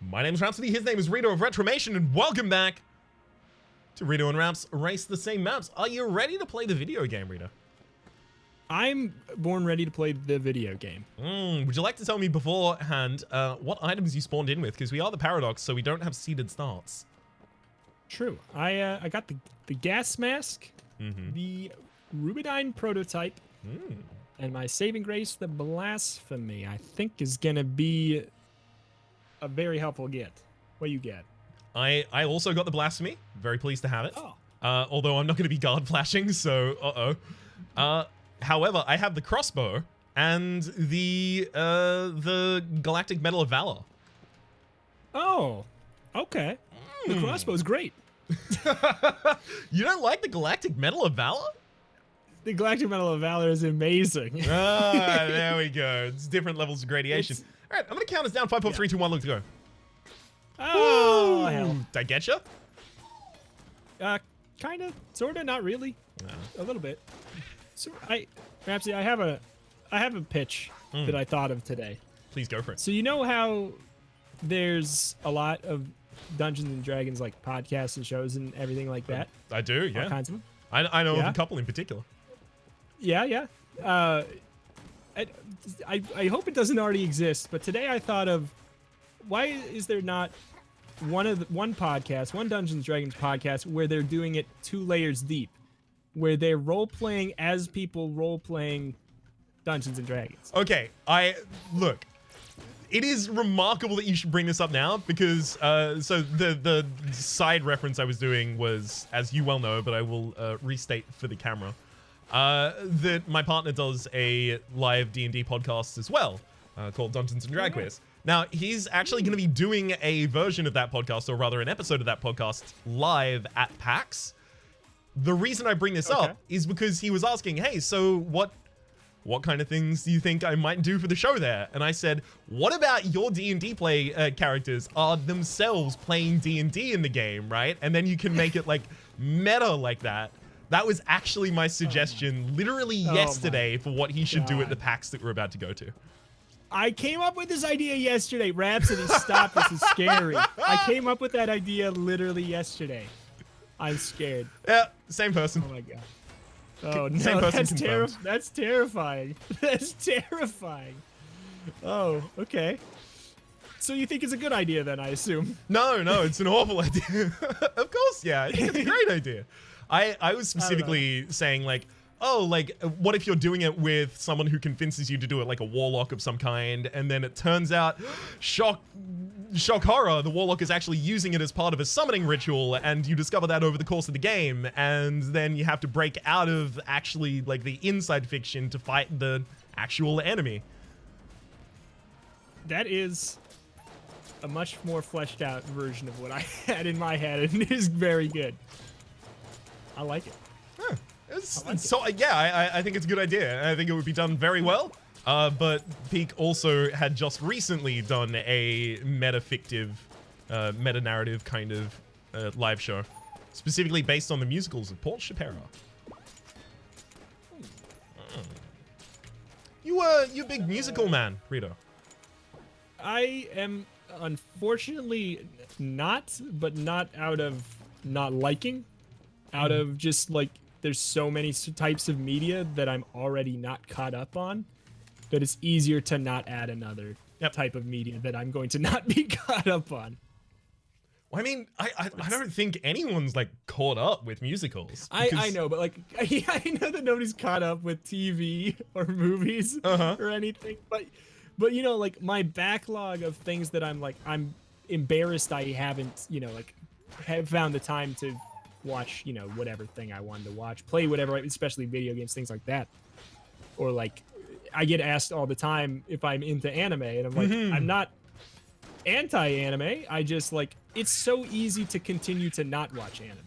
My name is Rhapsody, his name is Reto of Retromation, and welcome back to Reto and Rhaps Race the Same Maps. Are you ready to play the video game, Reto? I'm born ready to play the video game. Would you like to tell me beforehand what items you spawned in with? Because we are the Paradox, so we don't have seeded starts. True. I got the gas mask, the Rubidyne prototype, and my saving grace, the blasphemy, I think is gonna be a very helpful get. What you get? I also got the blasphemy. Very pleased to have it. Oh. Although I'm not going to be guard flashing, so however, I have the crossbow and the galactic medal of valor. Oh, okay. The crossbow's great. You don't like the galactic medal of valor? The galactic medal of valor is amazing. Ah, there we go. It's different levels of gradation. All right, I'm going to count us down. 5, 4, 3, 2, 1, let's go. Oh, hell. Did I get you? Kind of, sort of, not really. A little bit. So Rhapsody, I have a pitch that I thought of today. Please go for it. So you know how there's a lot of Dungeons and Dragons like podcasts and shows and everything like that? I do, yeah. All kinds of them. I know of Yeah. a couple in particular. Yeah. I hope it doesn't already exist, but today I thought of why is there not one podcast, one Dungeons and Dragons podcast where they're doing it 2 layers deep, where they're role-playing as people role-playing Dungeons and Dragons. Okay, look. It is remarkable that you should bring this up now because so the side reference I was doing was, as you well know, but I will restate for the camera, that my partner does a live D&D podcast as well called Dungeons and Drag Quiz. Now, he's actually going to be doing a version of that podcast, or rather an episode of that podcast, live at PAX. The reason I bring this up is because he was asking, hey, so what kind of things do you think I might do for the show there? And I said, what about your D&D play characters are themselves playing D&D in the game, right? And then you can make it like meta like that. That was actually my suggestion literally yesterday for what he should do at the PAX that we're about to go to. I came up with this idea yesterday. Rhapsody, stop. This is scary. I came up with that idea literally yesterday. I'm scared. Yeah, same person. Oh my god. Oh no, Same person that's terrifying. That's terrifying. Oh, okay. So you think it's a good idea then, I assume? No, it's an awful idea. Of course, yeah. I think it's a great idea. I was specifically saying like, oh, like, what if you're doing it with someone who convinces you to do it, like a warlock of some kind, and then it turns out, shock horror, the warlock is actually using it as part of a summoning ritual, and you discover that over the course of the game, and then you have to break out of actually, like, the inside fiction to fight the actual enemy. That is a much more fleshed out version of what I had in my head, and it is very good. I like it. Huh. I think it's a good idea. I think it would be done very well. But Peak also had just recently done a meta-fictive, meta-narrative kind of live show, specifically based on the musicals of Paul Shapiro. You're a big musical man, Reto. I am unfortunately not, but not out of not liking, out of just like there's so many types of media that I'm already not caught up on that it's easier to not add another type of media that I'm going to not be caught up on. Well, I mean, I don't think anyone's like caught up with musicals. I know, but like I know that nobody's caught up with TV or movies or anything, but you know, like my backlog of things that I'm embarrassed I haven't, you know, like have found the time to watch, you know, whatever thing I wanted to watch, play whatever, especially video games, things like that. Or like I get asked all the time if I'm into anime, and I'm like, I'm not anti-anime. I just like, it's so easy to continue to not watch anime.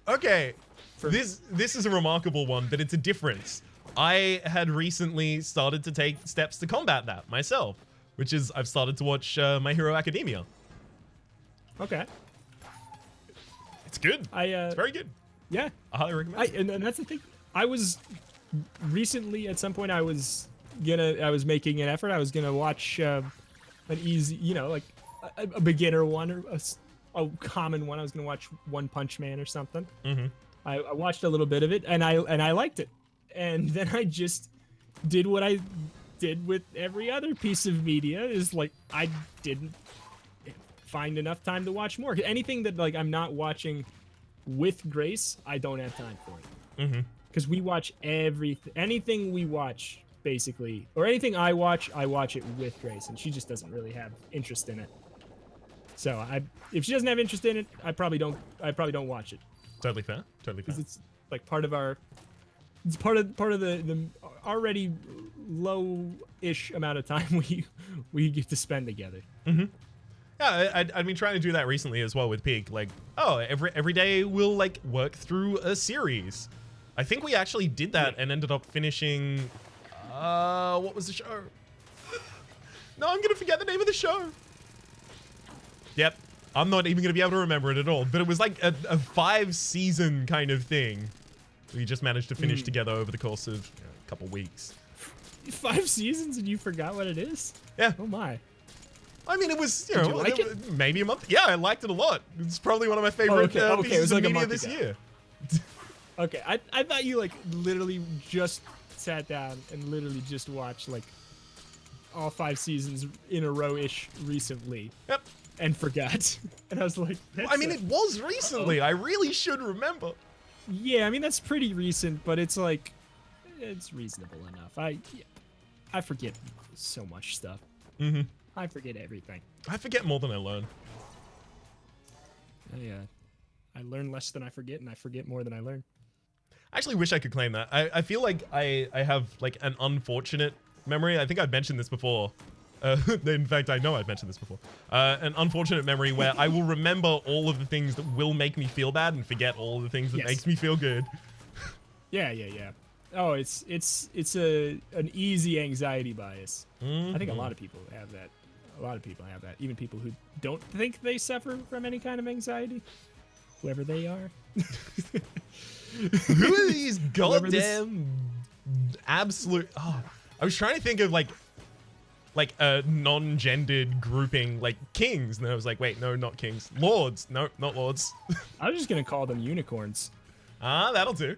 Okay, this is a remarkable one, but it's a difference. I had recently started to take steps to combat that myself, which is I've started to watch My Hero Academia. Okay. It's good. It's very good. Yeah. I highly recommend it. And that's the thing. I was recently, at some point, I was making an effort. I was gonna watch an easy, you know, like a beginner one or a common one. I was gonna watch One Punch Man or something. Mm-hmm. I watched a little bit of it and I liked it, and then I just did what I did with every other piece of media. Is like I didn't find enough time to watch more. Anything that like I'm not watching with Grace, I don't have time for it. Mm-hmm. Because we watch anything we watch basically, or anything I watch it with Grace, and she just doesn't really have interest in it. So if she doesn't have interest in it, I probably don't watch it. Totally fair. Totally fair. Because it's like part of the already low-ish amount of time we get to spend together. Mm-hmm. Yeah, I've been trying to do that recently as well with Peak. Like, oh, every day we'll like work through a series. I think we actually did that and ended up finishing. What was the show? No, I'm gonna forget the name of the show. Yep, I'm not even gonna be able to remember it at all. But it was like a 5-season kind of thing. We just managed to finish together over the course of a couple weeks. 5 seasons and you forgot what it is? Yeah. Oh my. I mean, it was, Did you like it? Maybe a month. Yeah, I liked it a lot. It's probably one of my favorite pieces of media this year. Okay, I thought you like literally just sat down and literally just watched like all 5 seasons in a row-ish recently. Yep. And forgot. And I was like, I mean, it was recently. I really should remember. Yeah, I mean, that's pretty recent, but it's like, it's reasonable enough. I forget so much stuff. Mm-hmm. I forget everything. I forget more than I learn. Yeah, I learn less than I forget, and I forget more than I learn. I actually wish I could claim that. I feel like I have like an unfortunate memory. I think I've mentioned this before. In fact, I know I've mentioned this before. An unfortunate memory where I will remember all of the things that will make me feel bad and forget all of the things that makes me feel good. Yeah. Oh, it's an easy anxiety bias. Mm-hmm. I think a lot of people have that. A lot of people have that. Even people who don't think they suffer from any kind of anxiety, whoever they are. Who are these goddamn absolute? Oh, I was trying to think of like a non-gendered grouping, like kings, and I was like, wait, no, not kings, lords. No, not lords. I was just gonna call them unicorns. Ah, that'll do.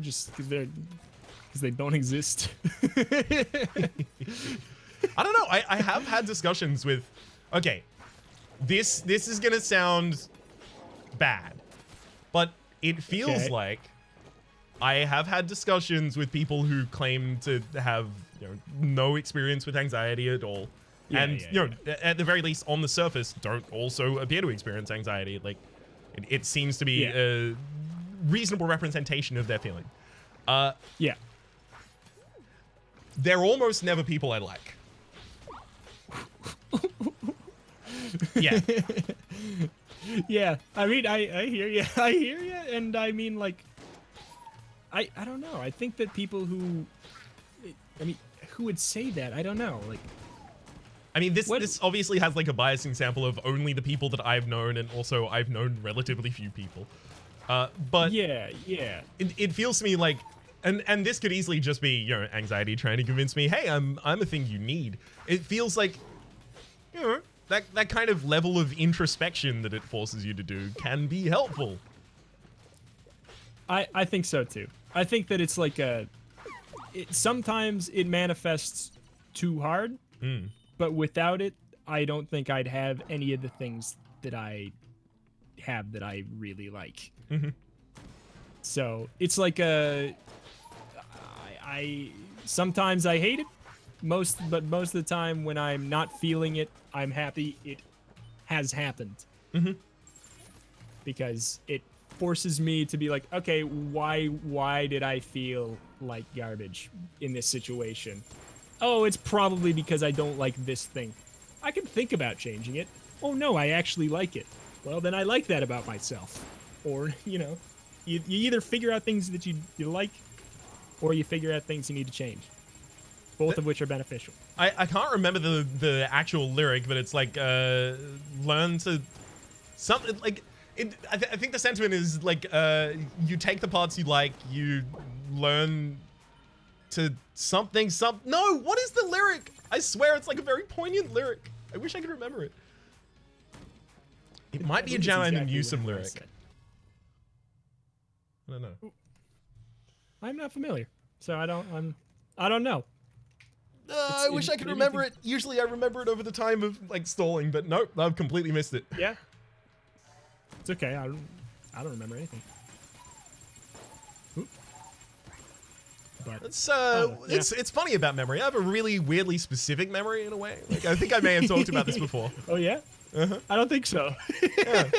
Just because they don't exist. I don't know. I have had discussions with. Okay, this is gonna sound bad, but it feels like I have had discussions with people who claim to have no experience with anxiety at all, and at the very least on the surface don't also appear to experience anxiety. Like it seems to be a reasonable representation of their feeling. They're almost never people I like. Yeah. Yeah, I mean, I hear you. I hear you, and I mean, like, I don't know. I think that people who, I mean, who would say that? I don't know. Like, I mean, this obviously has like a biasing sample of only the people that I've known, and also I've known relatively few people. But yeah, it feels to me like, and this could easily just be anxiety trying to convince me, hey, I'm a thing you need. It feels like, that kind of level of introspection that it forces you to do can be helpful. I think so too. I think that it's like sometimes it manifests too hard, but without it, I don't think I'd have any of the things that I have that I really like. Mm-hmm. So it's like I sometimes I hate it, but most of the time when I'm not feeling it, I'm happy it has happened. Mm-hmm. Because it forces me to be like, okay, why did I feel like garbage in this situation? Oh, it's probably because I don't like this thing. I can think about changing it. Oh no, I actually like it. Well, then I like that about myself. Or, you either figure out things that you like, or you figure out things you need to change. Both of which are beneficial. I can't remember the actual lyric, but it's like, learn to... something like... I think the sentiment is like, you take the parts you like, you learn to something... No, what is the lyric? I swear it's like a very poignant lyric. I wish I could remember it. It might be a It's Jam and exactly Newsom what I lyric. said. I don't know. I'm not familiar, so I don't know. I wish I could remember it. Usually I remember it over the time of like stalling, but nope, I've completely missed it. Yeah. It's okay. I don't remember anything. Oop. But It's funny about memory. I have a really weirdly specific memory in a way. Like I think I may have talked about this before. Oh yeah? Uh-huh. I don't think so. Yeah.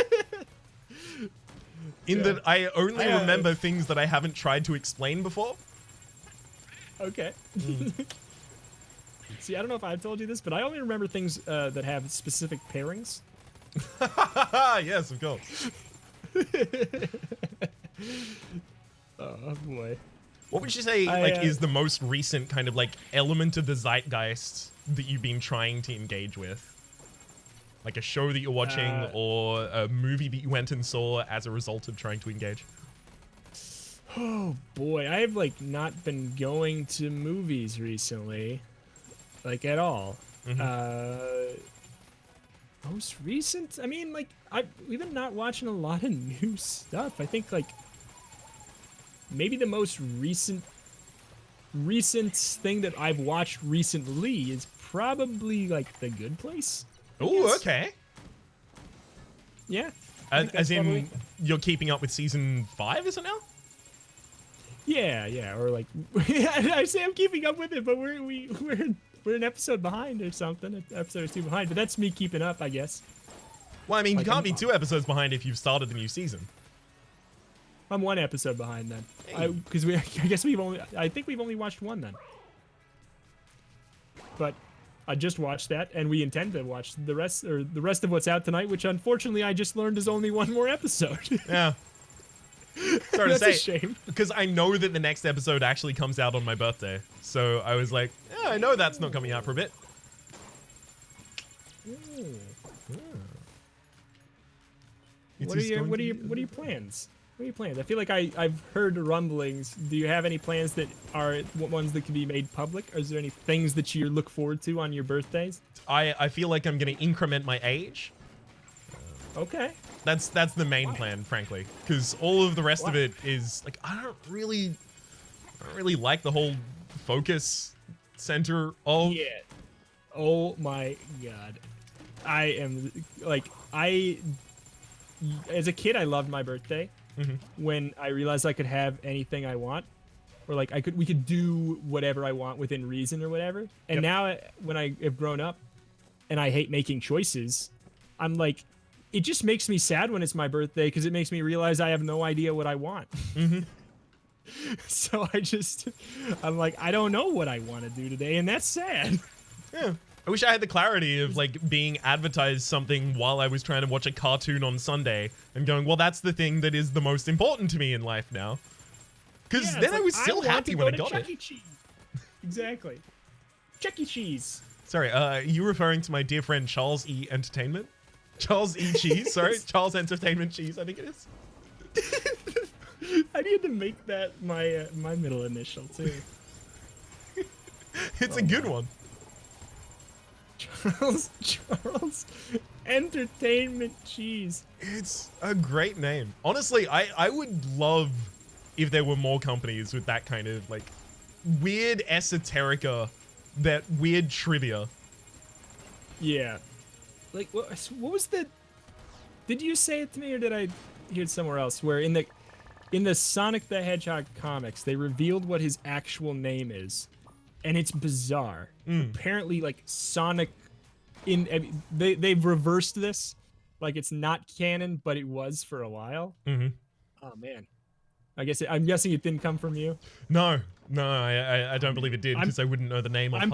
In that I only remember things that I haven't tried to explain before. Okay. See, I don't know if I've told you this, but I only remember things that have specific pairings. Yes, of course. Oh boy. What would you say is the most recent kind of like element of the zeitgeist that you've been trying to engage with? Like a show that you're watching or a movie that you went and saw as a result of trying to engage? Oh boy, I have like not been going to movies recently, like at all. Most recent? I mean, like we've been not watching a lot of new stuff. I think like maybe the most recent thing that I've watched recently is probably like The Good Place. Oh, okay. Yeah. As in, you're keeping up with season 5, is it now? Yeah, or like I say I'm keeping up with it, but we're an episode behind or something, an episode or 2 behind. But that's me keeping up, I guess. Well, I mean, Like, you can't be 2 episodes behind if you've started the new season. I'm 1 episode behind then, Hey. because I think we've only watched 1 then. But I just watched that, and we intend to watch the rest of what's out tonight, which unfortunately I just learned is only 1 more episode. Yeah. Sorry to That's say, a shame. because I know that the next episode actually comes out on my birthday. So I was like, yeah, I know that's not coming out for a bit. What are your plans? What are your plans? I feel like I've heard rumblings. Do you have any plans that are ones that can be made public? Or is there any things that you look forward to on your birthdays? I feel like I'm going to increment my age. Okay. That's the main plan, frankly, because all of the rest of it is like I don't really like the whole focus center of. Yeah. Oh my god. I am like as a kid I loved my birthday when I realized I could have anything I want, or like we could do whatever I want within reason or whatever. And now when I have grown up and I hate making choices, I'm like, it just makes me sad when it's my birthday because it makes me realize I have no idea what I want. So I'm like, I don't know what I want to do today, and that's sad. Yeah. I wish I had the clarity of like being advertised something while I was trying to watch a cartoon on Sunday and going, well, that's the thing that is the most important to me in life now. Because then I was still happy when I got it. Exactly. Chuck E. Cheese. Sorry, are you referring to my dear friend Charles E. Entertainment? Charles E. Cheese, sorry. Charles Entertainment Cheese, I think it is. I need to make that my my middle initial too. It's a good one. Charles Entertainment Cheese. It's a great name. Honestly, I would love if there were more companies with that kind of like weird esoterica, that weird trivia. Yeah. Like what was the? Did you say it to me or did I hear it somewhere else? Where in the Sonic the Hedgehog comics, they revealed what his actual name is, and it's bizarre. Apparently, like Sonic, they've reversed this, like it's not canon, but it was for a while. Oh man, I'm guessing it didn't come from you. No, I don't believe it did because I wouldn't know the name of it.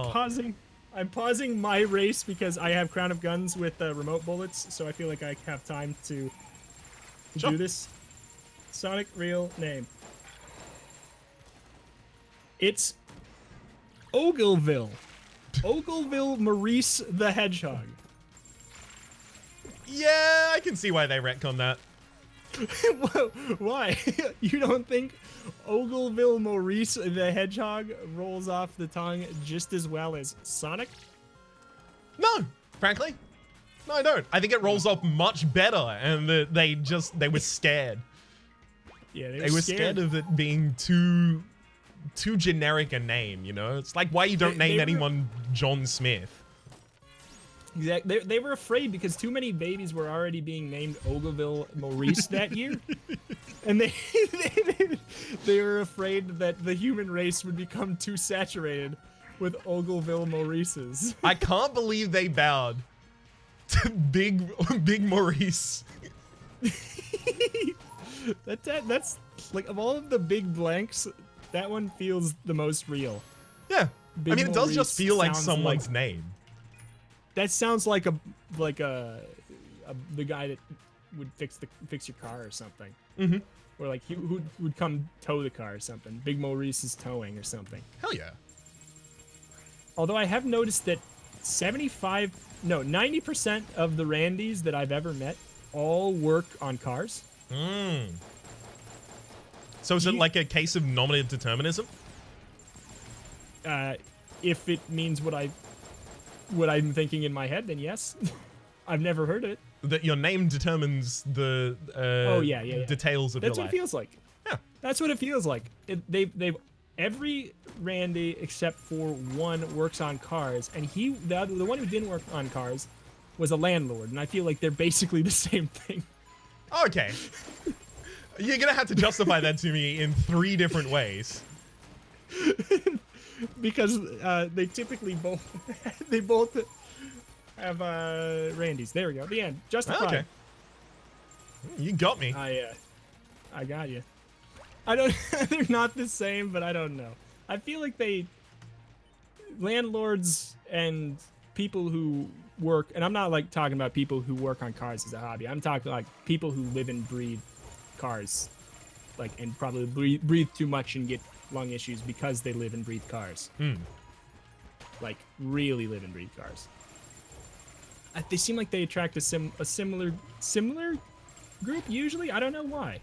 I'm pausing my race because I have Crown of Guns with remote bullets, so I feel like I have time to do this. Sonic real name. It's Ogleville. Ogleville Maurice the Hedgehog. Yeah, I can see why they retconned that. Why? You don't think Ogleville Maurice the Hedgehog rolls off the tongue just as well as Sonic? No, Frankly, no, I don't. I think it rolls off much better, and they were scared. Yeah, they were scared of it being too generic a name, you know? It's like why you don't name anyone John Smith. Exactly. They were afraid because too many babies were already being named Ogleville Maurice that year. And they were afraid that the human race would become too saturated with Ogleville Maurices. I can't believe they bowed to Big Maurice. That's like, of all of the big blanks, that one feels the most real. Yeah. Big I mean, it does Maurice just feel like sounds someone's name. That sounds like the guy that would fix your car or something. Mm-hmm. Or like who would come tow the car or something. Big Maurice is towing or something. Hell yeah. Although I have noticed that 90% of the Randys that I've ever met all work on cars. Mm. So is it like a case of nominative determinism? If it means what I'm thinking in my head, then yes. I've never heard of it. That your name determines the details of your life. That's what it feels like. Yeah. That's what it feels like. They've every Randy except for one works on cars, and the one who didn't work on cars was a landlord, and I feel like they're basically the same thing. Okay. You're gonna have to justify that to me in 3 different ways. Because they typically both have Randys. There we go. The end. Justified. Okay. You got me. I got you. I don't. They're not the same, but I don't know. I feel like landlords and people who work, and I'm not like talking about people who work on cars as a hobby. I'm talking like people who live and breathe cars, like, and probably breathe too much and get lung issues because they live and breathe cars. Like really live and breathe cars. They seem like they attract a similar group usually. I don't know why.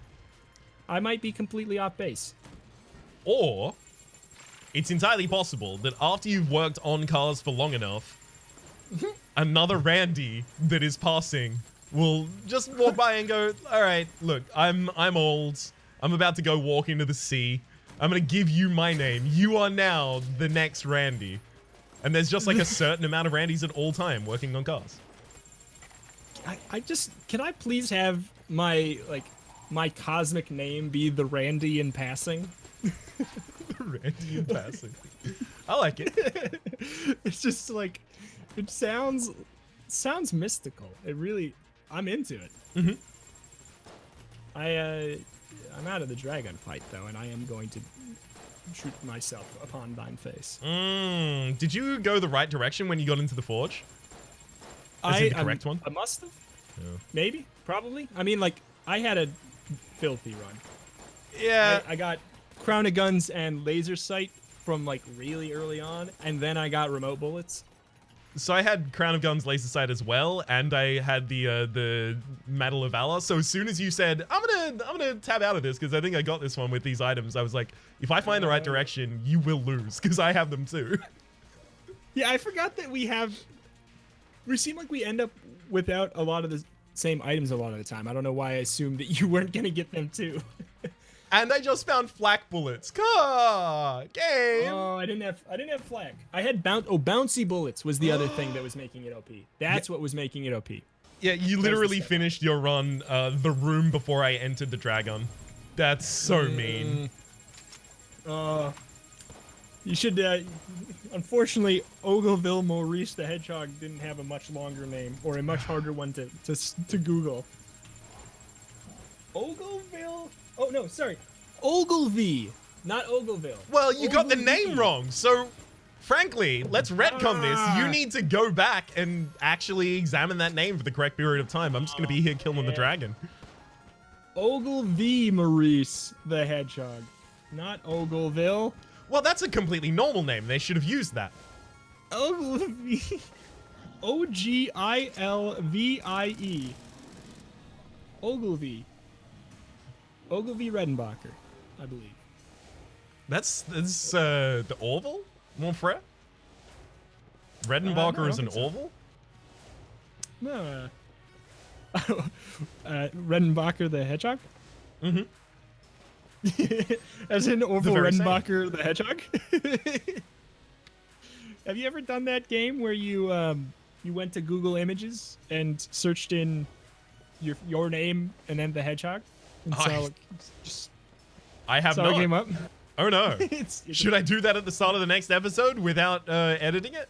I might be completely off base. Or it's entirely possible that after you've worked on cars for long enough, another Randy that is passing will just walk by and go, all right, look, I'm old. I'm about to go walk into the sea. I'm going to give you my name. You are now the next Randy. And there's just like a certain amount of Randys at all time working on cars. Can I please have my cosmic name be the Randy in passing? Randy in passing. I like it. It's just like, it sounds mystical. It really, I'm into it. Mm-hmm. I'm out of the dragon fight though, and I am going to shoot myself upon thine face. Did you go the right direction when you got into the forge? The correct one? I must have. Yeah. Maybe. Probably. I mean, like, I had a filthy run. Yeah. I got Crown of Guns and Laser Sight from, like, really early on, and then I got remote bullets. So I had Crown of Guns, Laser Sight as well, and I had the Medal of Valor. So as soon as you said, I'm gonna tab out of this because I think I got this one with these items, I was like, if I find the right direction, you will lose because I have them too. Yeah, I forgot that we seem like we end up without a lot of the same items a lot of the time. I don't know why I assumed that you weren't gonna get them too. And I just found flak bullets. Game. Oh, I didn't have flak. I had bouncy bullets was the other thing that was making it OP. That's what was making it OP. Yeah, you literally finished your run the room before I entered the Dragon. That's so mean. You should. Unfortunately, Ogleville Maurice the Hedgehog didn't have a much longer name or a much harder one to Google. Ogleville. Oh no, sorry, Ogilvy, not Ogleville. Well, you got the name wrong. So, frankly, let's retcon this. You need to go back and actually examine that name for the correct period of time. I'm just gonna be here killing the dragon. Ogilvy Maurice the Hedgehog, not Ogleville. Well, that's a completely normal name. They should have used that. Ogilvy. Ogilvie. Ogilvy. Ogilvy Redenbacher, I believe. That's the Orville, mon frère? Redenbacher is an Orville? No. Redenbacher the Hedgehog? Mm-hmm. As in Orville very same. Redenbacher the Hedgehog? Have you ever done that game where you went to Google Images and searched in your name and then the hedgehog? And I have saw it came not. up? Oh no. It's Should I do that at the start of the next episode without editing it?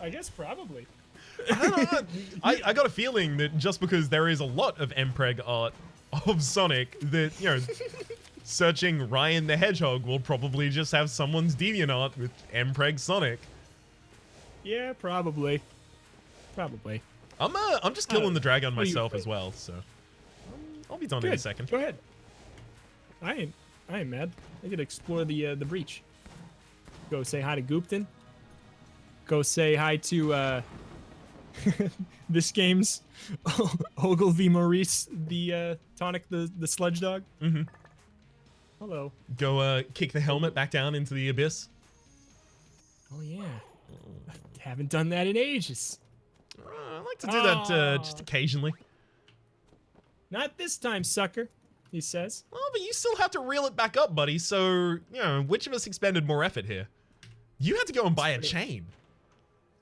I guess probably. I don't know. I got a feeling that just because there is a lot of Mpreg art of Sonic, that, you know, searching Ryan the Hedgehog will probably just have someone's DeviantArt with Mpreg Sonic. Yeah, probably. Probably. I'm just killing the dragon what do you myself think? as well, so I'll be done Good. in a second. Go ahead. I ain't mad. I could explore the breach. Go say hi to Goopton. Go say hi to this game's Ogilvy Maurice, the Tonic, the sludge dog. Mm-hmm. Hello. Go kick the helmet back down into the abyss. Oh yeah. I haven't done that in ages. I like to do that just occasionally. Not this time, sucker, he says. Oh, but you still have to reel it back up, buddy. So, you know, which of us expended more effort here? You had to go and buy a chain.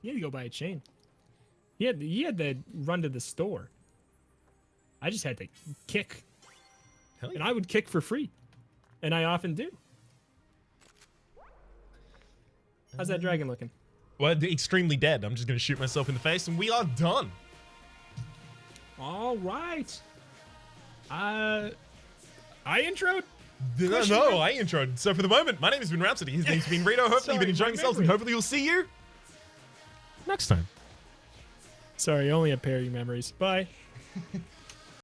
You had to go buy a chain. He had to run to the store. I just had to kick. Hell yeah. And I would kick for free. And I often do. How's that dragon looking? Well, extremely dead. I'm just going to shoot myself in the face, and we are done. All right. I introed. No, I introed. So for the moment, my name has been Rhapsody. His name's been Reto. Hopefully you've been enjoying yourselves, and hopefully we'll see you next time. Sorry, only a pair of memories. Bye.